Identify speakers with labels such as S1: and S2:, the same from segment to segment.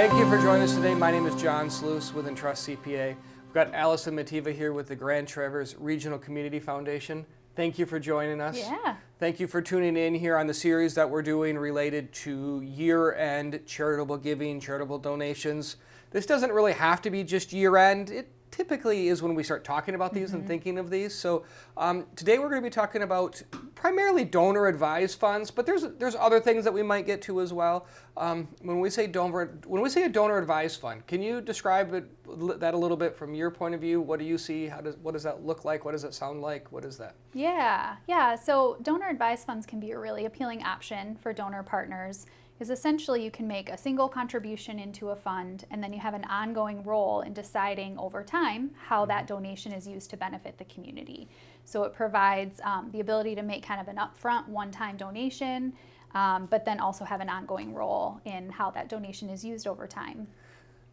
S1: Thank you for joining us today. My name is John Sluice with Entrust CPA. We've got Alison Metiva here with the Grand Traverse Regional Community Foundation. Thank you for joining us.
S2: Yeah.
S1: Thank you for tuning in here on the series that we're doing related to year-end charitable giving, charitable donations. This doesn't really have to be just year-end. It typically is when we start talking about these and thinking of these. So today we're going to be talking about primarily donor-advised funds, but there's other things that we might get to as well. When we say a donor-advised fund, can you describe that a little bit from your point of view? What do you see? What does that look like? What does it sound like? What is that?
S2: Yeah. So donor-advised funds can be a really appealing option for donor partners. Is essentially you can make a single contribution into a fund and then you have an ongoing role in deciding over time how that donation is used to benefit the community. So it provides the ability to make kind of an upfront one-time donation, but then also have an ongoing role in how that donation is used over time.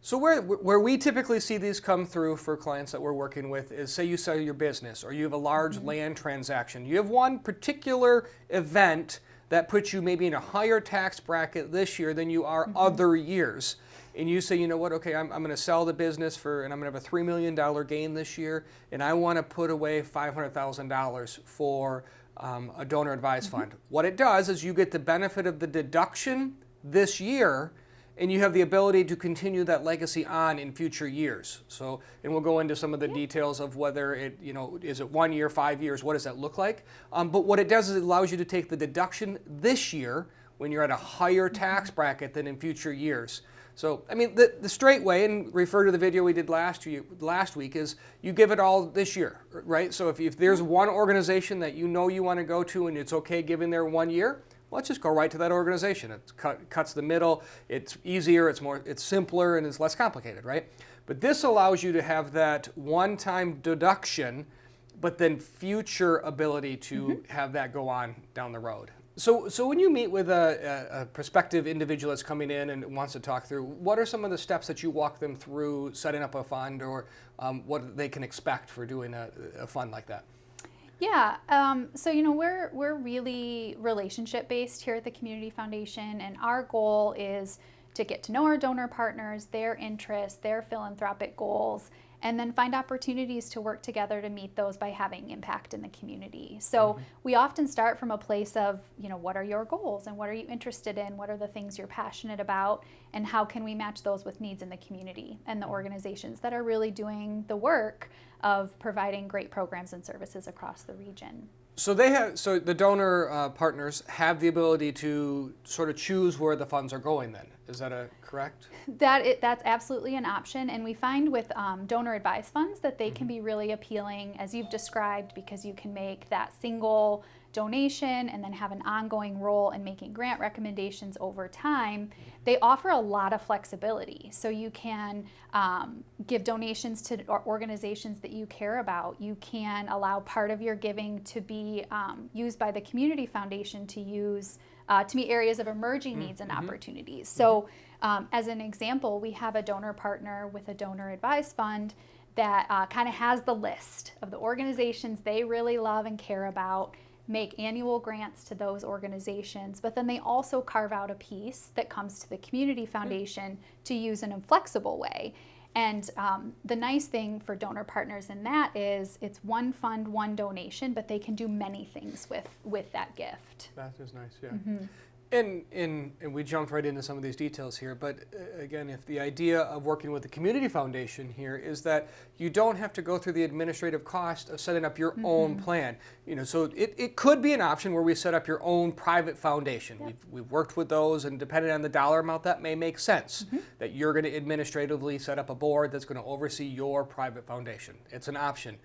S1: So where we typically see these come through for clients that we're working with is, say you sell your business or you have a large land transaction. You have one particular event that puts you maybe in a higher tax bracket this year than you are other years. And you say, you know what, okay, I'm going to sell the business and I'm going to have a $3 million gain this year, and I want to put away $500,000 for a donor advised fund. What it does is you get the benefit of the deduction this year, and you have the ability to continue that legacy on in future years. So, and we'll go into some of the details of whether is it 1 year, 5 years, what does that look like? But what it does is it allows you to take the deduction this year when you're at a higher tax bracket than in future years. So, I mean, the straight way, and refer to the video we did last week, is you give it all this year, right? So if there's one organization that you know you want to go to and it's okay giving there 1 year, let's just go right to that organization. It cuts the middle, it's easier, it's simpler, and it's less complicated, right? But this allows you to have that one-time deduction, but then future ability to have that go on down the road. So when you meet with a prospective individual that's coming in and wants to talk through, what are some of the steps that you walk them through setting up a fund, or what they can expect for doing a fund like that?
S2: Yeah, so we're really relationship based here at the Community Foundation, and our goal is to get to know our donor partners, their interests, their philanthropic goals, and then find opportunities to work together to meet those by having impact in the community. So we often start from a place of, what are your goals and what are you interested in? What are the things you're passionate about? And how can we match those with needs in the community and the organizations that are really doing the work of providing great programs and services across the region.
S1: So the donor partners have the ability to sort of choose where the funds are going then. Is that correct?
S2: That's absolutely an option, and we find with donor advised funds that they can be really appealing, as you've described, because you can make that single donation and then have an ongoing role in making grant recommendations over time. They offer a lot of flexibility. So you can give donations to organizations that you care about. You can allow part of your giving to be used by the Community Foundation to meet areas of emerging needs and opportunities. So as an example, we have a donor partner with a donor advised fund that kind of has the list of the organizations they really love and care about, make annual grants to those organizations, but then they also carve out a piece that comes to the Community Foundation to use in a flexible way. And the nice thing for donor partners in that is it's one fund, one donation, but they can do many things with that gift.
S1: That is nice, yeah. And we jumped right into some of these details here, but again, if the idea of working with the Community Foundation here is that you don't have to go through the administrative cost of setting up your own plan. So it could be an option where we set up your own private foundation. Yep. We've worked with those, and depending on the dollar amount, that may make sense, that you're going to administratively set up a board that's going to oversee your private foundation. It's an option.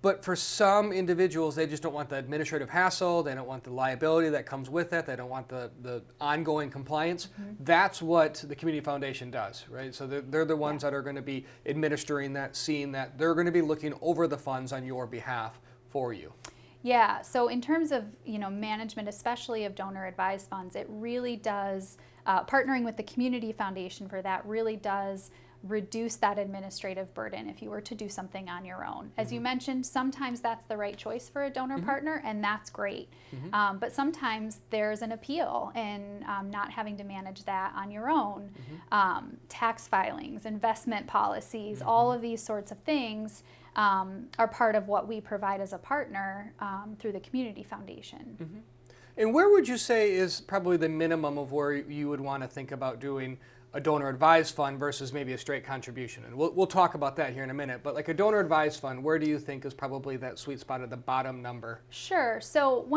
S1: But for some individuals, they just don't want the administrative hassle, they don't want the liability that comes with it, they don't want the ongoing compliance. That's what the Community Foundation does, right? So they're the ones that are going to be administering that, seeing that. They're going to be looking over the funds on your behalf for you.
S2: Yeah, so in terms of management, especially of donor advised funds, it really does, partnering with the Community Foundation for that really does reduce that administrative burden if you were to do something on your own. As you mentioned, sometimes that's the right choice for a donor partner, and that's great. But sometimes there's an appeal in not having to manage that on your own. Tax filings, investment policies, all of these sorts of things are part of what we provide as a partner through the Community Foundation.
S1: And where would you say is probably the minimum of where you would want to think about doing a donor advised fund versus maybe a straight contribution? And we'll talk about that here in a minute, but like a donor advised fund, where do you think is probably that sweet spot at the bottom number?
S2: Sure. So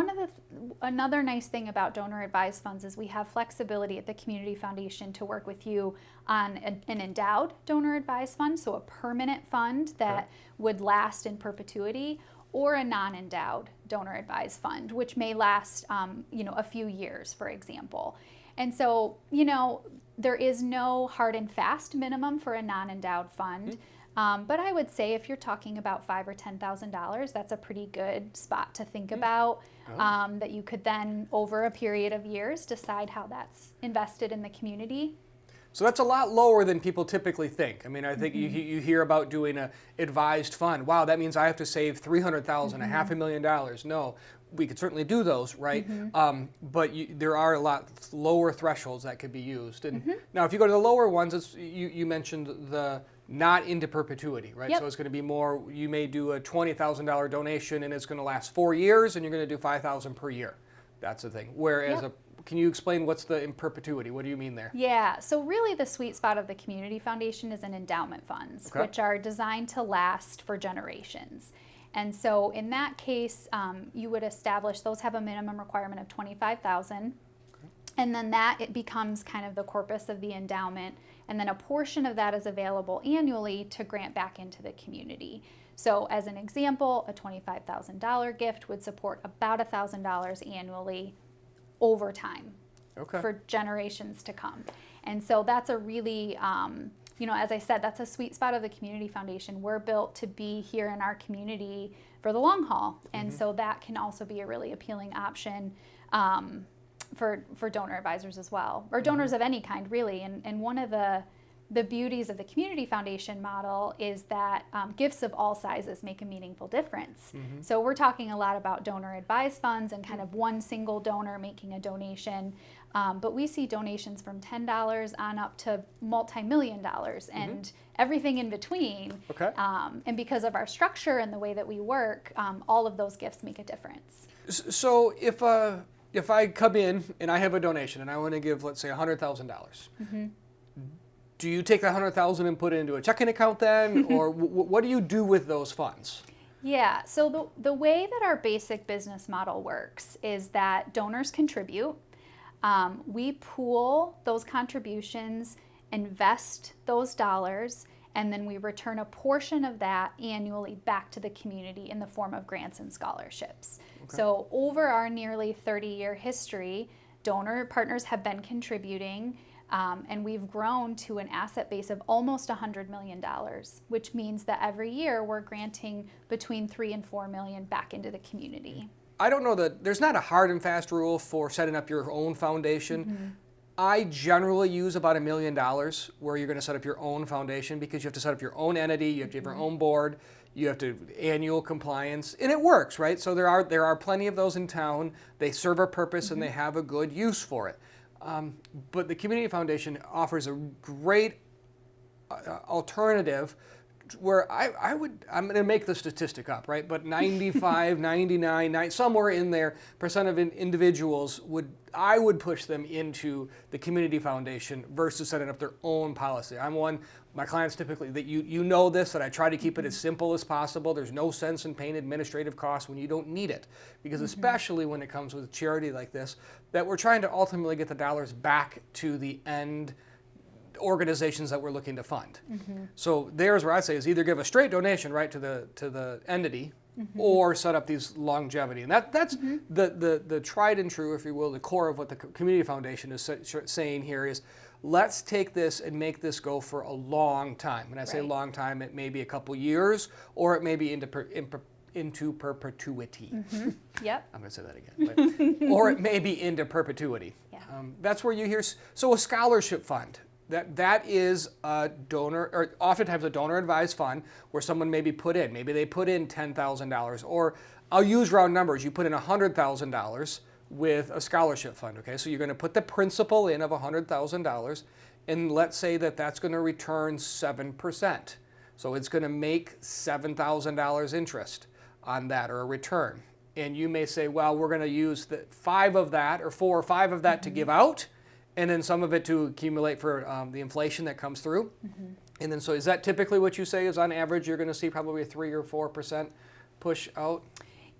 S2: another nice thing about donor advised funds is we have flexibility at the Community Foundation to work with you on an endowed donor advised fund, so a permanent fund that would last in perpetuity, or a non-endowed donor advised fund, which may last a few years, for example. And so, there is no hard and fast minimum for a non-endowed fund, but I would say if you're talking about $5,000 or $10,000, that's a pretty good spot to think about, that you could then, over a period of years, decide how that's invested in the community.
S1: So that's a lot lower than people typically think. I mean, I think you hear about doing an advised fund. Wow, that means I have to save $300,000, $500,000. No, we could certainly do those, right? But there are a lot lower thresholds that could be used. And now, if you go to the lower ones, you mentioned the not into perpetuity, right? So it's going to be more. You may do a $20,000 donation, and it's going to last 4 years, and you're going to do $5,000 per year. That's the thing. Whereas can you explain what's the in perpetuity? What do you mean there?
S2: Yeah, so really the sweet spot of the Community Foundation is in endowment funds, which are designed to last for generations. And so in that case, you would establish, those have a minimum requirement of $25,000. And then it becomes kind of the corpus of the endowment. And then a portion of that is available annually to grant back into the community. So as an example, a $25,000 gift would support about $1,000 annually over time for generations to come. And so that's a really, as I said, that's a sweet spot of the Community Foundation. We're built to be here in our community for the long haul. And so that can also be a really appealing option for donor advisors as well, or donors of any kind, really. And one of the beauties of the Community Foundation model is that gifts of all sizes make a meaningful difference. So we're talking a lot about donor advised funds and kind of one single donor making a donation, but we see donations from $10 on up to multi-million dollars and everything in between. And because of our structure and the way that we work, all of those gifts make a difference.
S1: So if I come in and I have a donation and I want to give, let's say, $100,000, do you take the $100,000 and put it into a checking account then, or what do you do with those funds?
S2: Yeah, so the way that our basic business model works is that donors contribute. We pool those contributions, invest those dollars, and then we return a portion of that annually back to the community in the form of grants and scholarships. So over our nearly 30-year history, donor partners have been contributing. And we've grown to an asset base of almost $100 million, which means that every year we're granting between $3 and $4 million back into the community.
S1: I don't know that there's not a hard and fast rule for setting up your own foundation. I generally use about $1 million where you're going to set up your own foundation, because you have to set up your own entity, you have to have your own board, you have to annual compliance, and it works, right? So there are plenty of those in town. They serve a purpose and they have a good use for it. But the Community Foundation offers a great alternative where I'm going to make the statistic up, right? But 95, 99, somewhere in there, percent of individuals I would push them into the Community Foundation versus setting up their own policy. My clients typically, that you know this, that I try to keep it as simple as possible. There's no sense in paying administrative costs when you don't need it. Because especially when it comes with a charity like this, that we're trying to ultimately get the dollars back to the end organizations that we're looking to fund. So there's where I say is either give a straight donation right to the entity, or set up these longevity. And that's the tried and true, if you will, the core of what the Community Foundation is saying here is, let's take this and make this go for a long time. When I say long time, it may be a couple years, or it may be into perpetuity.
S2: Yep.
S1: I'm going to say that again. Or it may be into perpetuity. That's where you hear. So a scholarship fund. That is a donor, or oftentimes a donor-advised fund where someone maybe they put in $10,000, or I'll use round numbers. You put in $100,000 with a scholarship fund. Okay, so you're going to put the principal in of $100,000, and let's say that that's going to return 7%. So it's going to make $7,000 interest on that, or a return. And you may say, well, we're going to use the 5 of that, or 4 or 5 of that to give out, and then some of it to accumulate for the inflation that comes through. And then, so is that typically what you say is on average you're going to see probably a 3 or 4% push out?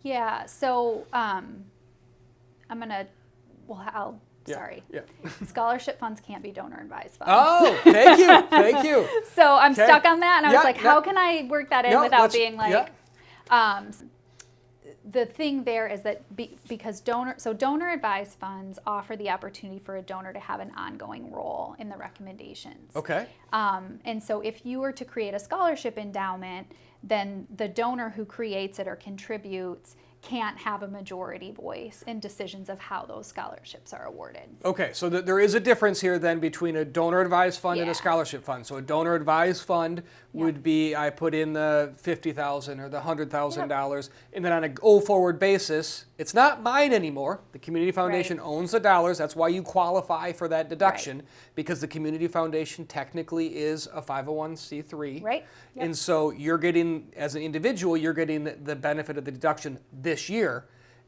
S2: Yeah, so sorry.
S1: Yeah.
S2: Scholarship funds can't be donor-advised funds.
S1: Oh, thank you, thank you.
S2: So I'm
S1: Okay.
S2: stuck on that, and I
S1: Yeah,
S2: was like, how can I work that in
S1: No,
S2: without
S1: let's-
S2: being like...
S1: yeah.
S2: The thing there is that because donor-advised funds offer the opportunity for a donor to have an ongoing role in the recommendations.
S1: Okay.
S2: And so if you were to create a scholarship endowment, then the donor who creates it or contributes can't have a majority voice in decisions of how those scholarships are awarded.
S1: Okay, so there is a difference here then between a donor-advised fund and a
S2: Yeah.
S1: scholarship fund. So a donor-advised fund would be, I put in the $50,000 or the $100,000, and then on a go-forward basis, it's not mine anymore. The community foundation owns the dollars. That's why you qualify for that deduction, because the community foundation technically is a 501c3.
S2: Right. Yep.
S1: And so you're getting, as an individual, you're getting the benefit of the deduction this year.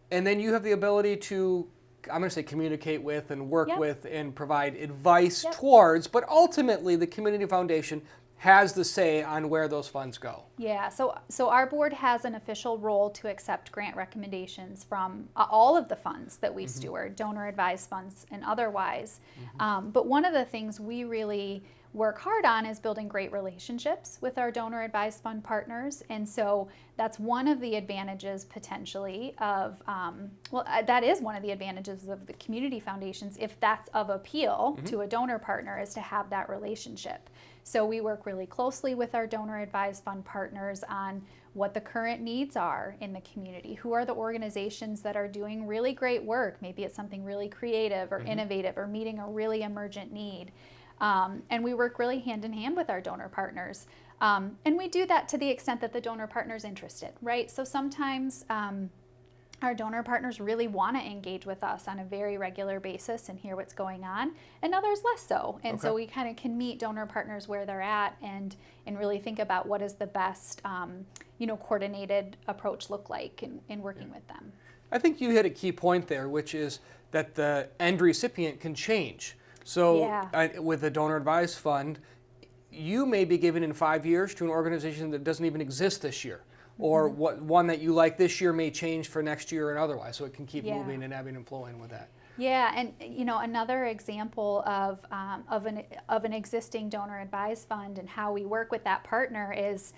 S1: And then you have the ability to, I'm going to say, communicate with and work with and provide advice towards, but ultimately the community foundation has the say on where those funds go.
S2: Yeah, so our board has an official role to accept grant recommendations from all of the funds that we steward, donor-advised funds and otherwise. But one of the things we really work hard on is building great relationships with our donor-advised fund partners. And so that's one of the advantages potentially of, that is one of the advantages of the community foundations, if that's of appeal to a donor partner, is to have that relationship. So we work really closely with our donor-advised fund partners on what the current needs are in the community. Who are the organizations that are doing really great work? Maybe it's something really creative or innovative or meeting a really emergent need. And we work really hand in hand with our donor partners. And we do that to the extent that the donor partner is interested, right? So sometimes our donor partners really want to engage with us on a very regular basis and hear what's going on, and others less so. And so we kind of can meet donor partners where they're at and really think about what is the best coordinated approach look like in working with them.
S1: I think you hit a key point there, which is that the end recipient can change. So with a donor-advised fund, you may be given in 5 years to an organization that doesn't even exist this year. Or one that you like this year may change for next year and otherwise, so it can keep moving and ebbing and flowing with that.
S2: Yeah, and another example of an existing donor-advised fund and how we work with that partner is,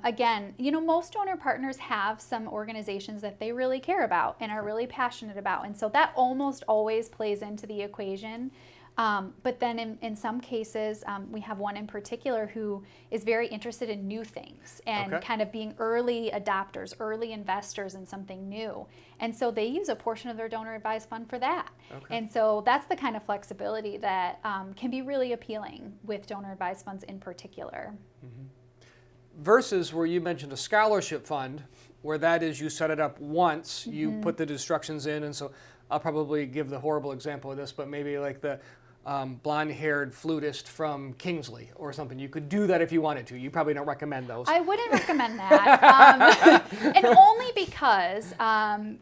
S2: again, most donor partners have some organizations that they really care about and are really passionate about, and so that almost always plays into the equation. But then in some cases, we have one in particular who is very interested in new things and kind of being early adopters, early investors in something new. And so they use a portion of their donor-advised fund for that. And so that's the kind of flexibility that can be really appealing with donor-advised funds in particular.
S1: Versus where you mentioned a scholarship fund, where that is you set it up once, you put the instructions in, and so I'll probably give the horrible example of this, but maybe like the blonde-haired flutist from Kingsley or something. You could do that if you wanted to. You probably don't recommend those.
S2: I wouldn't recommend that, and only because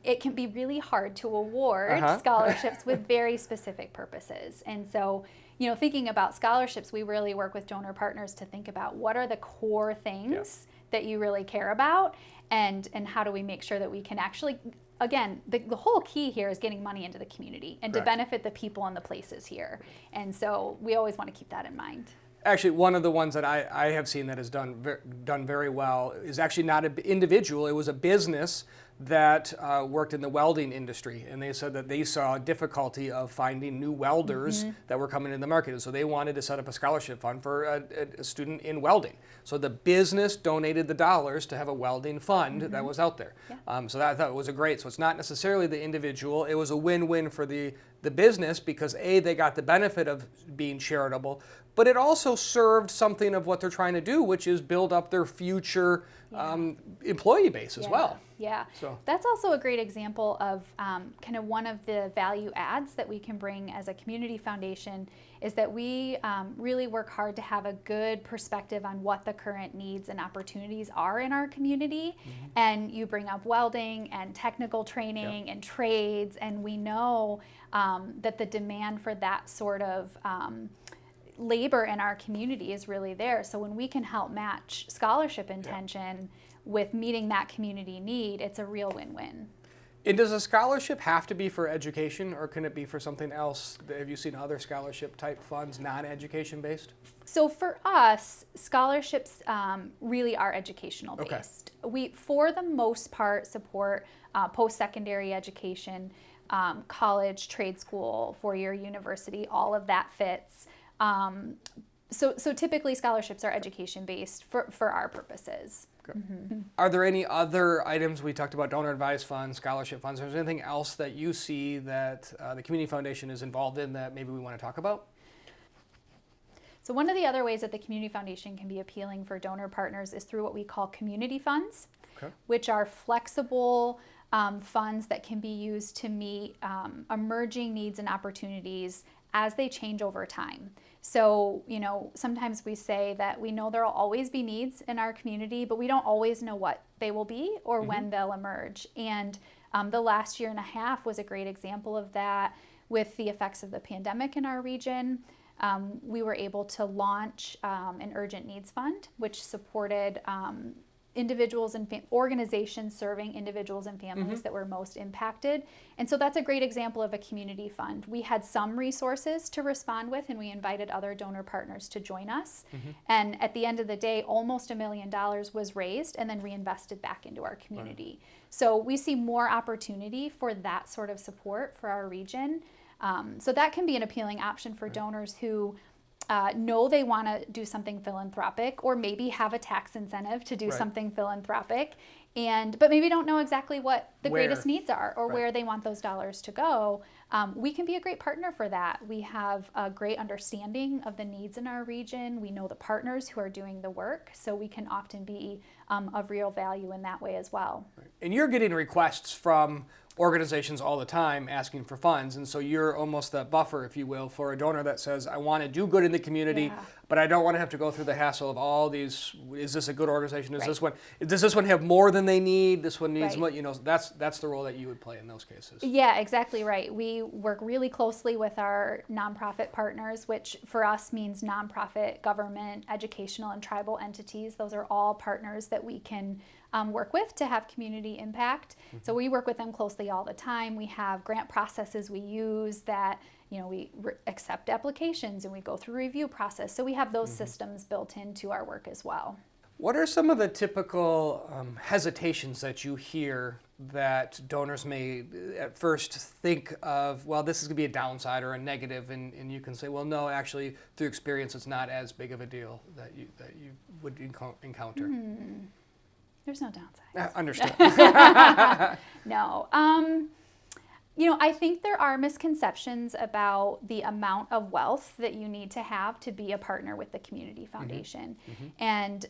S2: it can be really hard to award scholarships with very specific purposes. And so, thinking about scholarships, we really work with donor partners to think about what are the core things that you really care about, and how do we make sure that we can actually, again, the whole key here is getting money into the community and to benefit the people and the places here. And so we always want to keep that in mind.
S1: Actually, one of the ones that I have seen that has done very well is actually not an individual. It was a business that worked in the welding industry, and they said that they saw a difficulty of finding new welders that were coming in the market, and so they wanted to set up a scholarship fund for a student in welding. So the business donated the dollars to have a welding fund that was out there. So that I thought was a great. So it's not necessarily the individual. It was a win-win for the the business because they got the benefit of being charitable, but it also served something of what they're trying to do, which is build up their future employee base as well.
S2: Yeah,
S1: So
S2: that's also a great example of kind of one of the value adds that we can bring as a community foundation is that we really work hard to have a good perspective on what the current needs and opportunities are in our community. And you bring up welding and technical training and trades, and we know that the demand for that sort of labor in our community is really there. So when we can help match scholarship intention with meeting that community need, it's a real win-win.
S1: And does a scholarship have to be for education, or can it be for something else? Have you seen other scholarship type funds, non-education based?
S2: So for us, scholarships really are educational based. We, for the most part, support post-secondary education, college, trade school, four-year university, all of that fits. So typically scholarships are education based for our purposes.
S1: Are there any other items? We talked about donor advised funds, scholarship funds. Is there anything else that you see that the Community Foundation is involved in that maybe we want to talk about?
S2: So one of the other ways that the Community Foundation can be appealing for donor partners is through what we call community funds, which are flexible funds that can be used to meet emerging needs and opportunities as they change over time. So, sometimes we say that we know there will always be needs in our community, but we don't always know what they will be or when they'll emerge. And the last year and a half was a great example of that. With the effects of the pandemic in our region, we were able to launch an urgent needs fund, which supported individuals and organizations serving individuals and families that were most impacted. And so that's a great example of a community fund. We had some resources to respond with, and we invited other donor partners to join us. And at the end of the day, almost $1 million was raised and then reinvested back into our community. So we see more opportunity for that sort of support for our region. So that can be an appealing option for donors who know they want to do something philanthropic, or maybe have a tax incentive to do something philanthropic, but maybe don't know exactly what the greatest needs are or where they want those dollars to go. We can be a great partner for that. We have a great understanding of the needs in our region. We know the partners who are doing the work, so we can often be of real value in that way as well.
S1: And you're getting requests from organizations all the time asking for funds, and so you're almost the buffer, if you will, for a donor that says, I want to do good in the community, but I don't want to have to go through the hassle of all these, is this a good organization, does this one have more than they need, this one needs more, that's the role that you would play in those cases.
S2: Yeah, exactly right. We work really closely with our nonprofit partners, which for us means nonprofit, government, educational, and tribal entities. Those are all partners that we can work with to have community impact. So we work with them closely all the time. We have grant processes we use that, we accept applications and we go through review process. So we have those systems built into our work as well.
S1: What are some of the typical hesitations that you hear that donors may at first think of, well, this is going to be a downside or a negative, and you can say, well, no, actually, through experience, it's not as big of a deal that you would encounter?
S2: There's no downside.
S1: Understood.
S2: No. I think there are misconceptions about the amount of wealth that you need to have to be a partner with the Community Foundation. And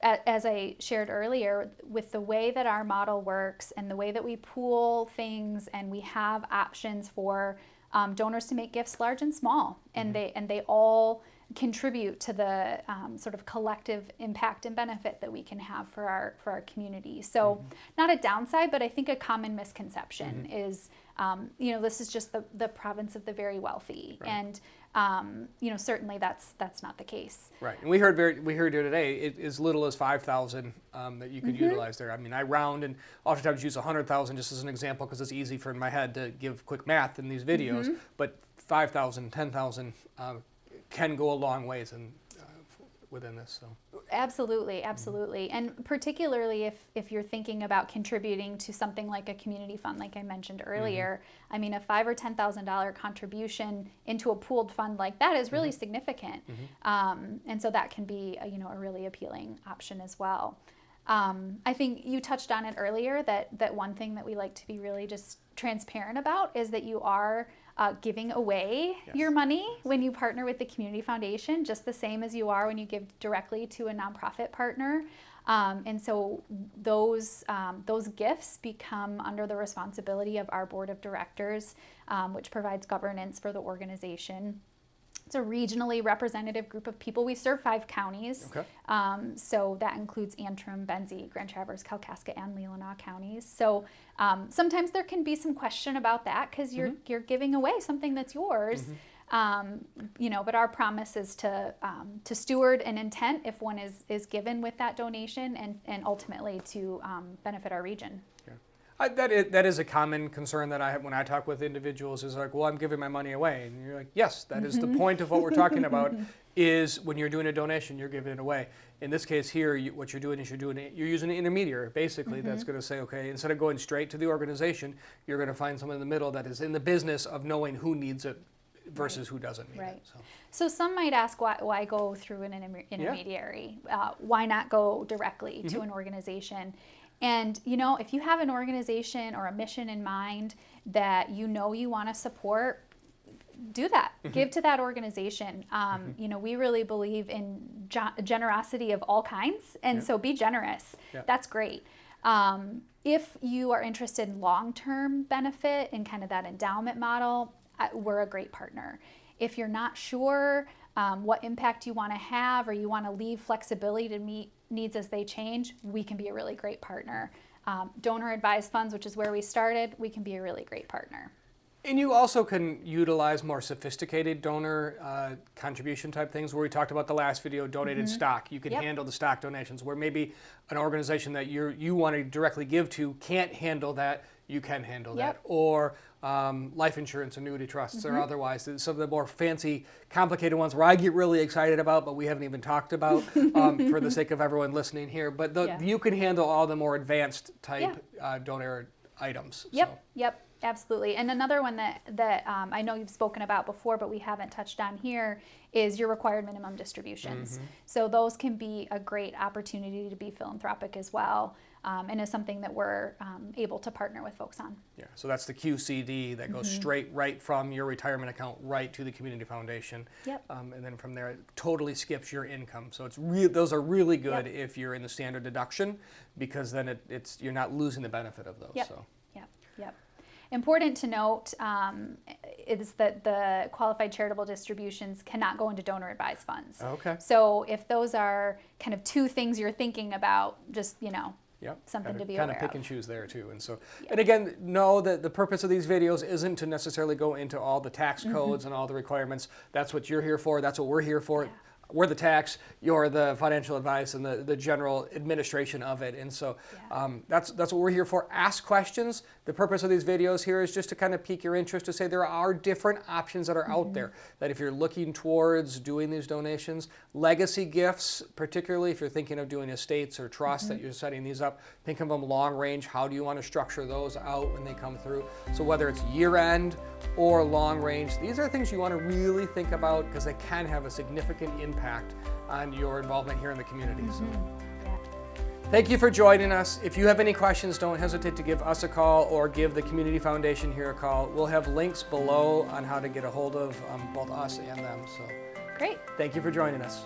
S2: as I shared earlier, with the way that our model works and the way that we pool things, and we have options for donors to make gifts large and small, and they all contribute to the sort of collective impact and benefit that we can have for our community. So not a downside, but I think a common misconception is, this is just the province of the very wealthy. And, certainly that's not the case.
S1: Right. And we heard here today, as little as 5,000 that you could utilize there. I mean, I round and oftentimes use 100,000 just as an example because it's easy for in my head to give quick math in these videos, but 5,000, 10,000 can go a long ways within this. So. Absolutely.
S2: And particularly if you're thinking about contributing to something like a community fund, like I mentioned earlier, I mean, a $5,000 or $10,000 contribution into a pooled fund like that is really significant. And so that can be a really appealing option as well. I think you touched on it earlier, that one thing that we like to be really just transparent about is that you are giving away your money when you partner with the Community Foundation, just the same as you are when you give directly to a nonprofit partner. And so those gifts become under the responsibility of our board of directors, which provides governance for the organization. It's a regionally representative group of people. We serve 5 counties.
S1: Okay.
S2: So that includes Antrim, Benzie, Grand Traverse, Kalkaska, and Leelanau counties. So sometimes there can be some question about that because you're giving away something that's yours. But our promise is to steward an intent if one is given with that donation and ultimately to benefit our region.
S1: That is a common concern that I have when I talk with individuals is like, well, I'm giving my money away. And you're like, yes, that is the point of what we're talking about is when you're doing a donation, you're giving it away. In this case here, what you're doing is you're using an intermediary, basically, that's going to say, okay, instead of going straight to the organization, you're going to find someone in the middle that is in the business of knowing who needs it versus who doesn't need it.
S2: So some might ask, why go through an intermediary? Why not go directly to an organization? And, if you have an organization or a mission in mind that you want to support, do that. Give to that organization. We really believe in generosity of all kinds, and so be generous. That's great. If you are interested in long-term benefit and kind of that endowment model, we're a great partner. If you're not sure what impact you want to have or you want to leave flexibility to meet needs as they change, we can be a really great partner. Donor-advised funds, which is where we started, we can be a really great partner.
S1: And you also can utilize more sophisticated donor contribution type things where we talked about the last video, donated stock. You can handle the stock donations where maybe an organization that you want to directly give to can't handle that, you can handle that. Or life insurance, annuity trusts, or otherwise. Some of the more fancy, complicated ones where I get really excited about, but we haven't even talked about for the sake of everyone listening here. But you can handle all the more advanced type donor items.
S2: Yep, absolutely. And another one that I know you've spoken about before, but we haven't touched on here, is your required minimum distributions. So those can be a great opportunity to be philanthropic as well. And is something that we're able to partner with folks on.
S1: So that's the QCD that goes straight right from your retirement account right to the community foundation. And then from there, it totally skips your income. So those are really good if you're in the standard deduction, because then you're not losing the benefit of those.
S2: Yep. Important to note is that the qualified charitable distributions cannot go into donor-advised funds.
S1: Okay.
S2: So if those are kind of 2 things you're thinking about, just something to be aware of.
S1: Kind of pick and choose there too. And so, and again, know that the purpose of these videos isn't to necessarily go into all the tax codes and all the requirements. That's what you're here for. That's what we're here for. We're the tax, you're the financial advice and the general administration of it. And so that's what we're here for. Ask questions. The purpose of these videos here is just to kind of pique your interest, to say there are different options that are out there, that if you're looking towards doing these donations, legacy gifts, particularly if you're thinking of doing estates or trusts that you're setting these up, think of them long range. How do you want to structure those out when they come through? So whether it's year end or long range, these are things you want to really think about because they can have a significant impact on your involvement here in the community. So, thank you for joining us. If you have any questions, don't hesitate to give us a call or give the Community Foundation here a call. We'll have links below on how to get a hold of both us and them. So,
S2: great.
S1: Thank you for joining us.